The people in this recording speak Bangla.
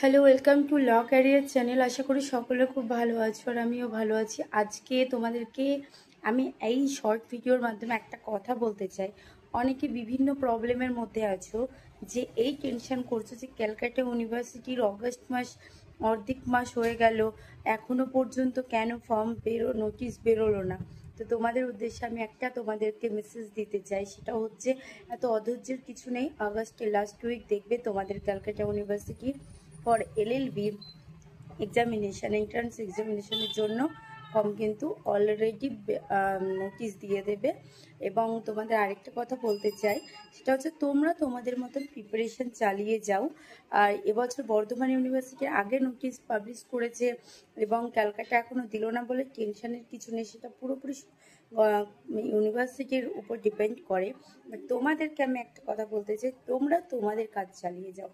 Hello, welcome to law career channel. আশা করি সকলে খুব ভালো আছো আর আমিও ভালো আছি। আজকে তোমাদেরকে আমি এই শর্ট ভিডিওর মাধ্যমে একটা কথা বলতে চাই। অনেকে বিভিন্ন প্রবলেমের মধ্যে আছো, যে এই টেনশন করছো যে ক্যালকাটা ইউনিভার্সিটির অগস্ট মাস অর্ধেক মাস হয়ে গেল, এখনো পর্যন্ত কেন নোটিশ বেরোলো না। তো তোমাদের উদ্দেশ্যে আমি তোমাদেরকে মেসেজ দিতে চাই, সেটা হচ্ছে এত অধৈর্যের কিছু নেই। আগস্টের লাস্ট উইক দেখবে তোমাদের Calcutta University for LLB entrance এক্সামিনেশনের জন্য ফর্ম কিন্তু অলরেডি নোটিশ দিয়ে দেবে। এবং তোমাদের আরেকটা কথা বলতে চাই, সেটা হচ্ছে তোমরা তোমাদের মতন প্রিপারেশন চালিয়ে যাও। আর এবছর বর্ধমান ইউনিভার্সিটির আগে নোটিশ পাবলিশ করেছে এবং ক্যালকাটা এখনো দিল না বলে টেনশনের কিছু নেই, সেটা পুরোপুরি ইউনিভার্সিটির উপর ডিপেন্ড করে। তোমাদেরকে আমি একটা কথা বলতে চাই, তোমরা তোমাদের কাজ চালিয়ে যাও।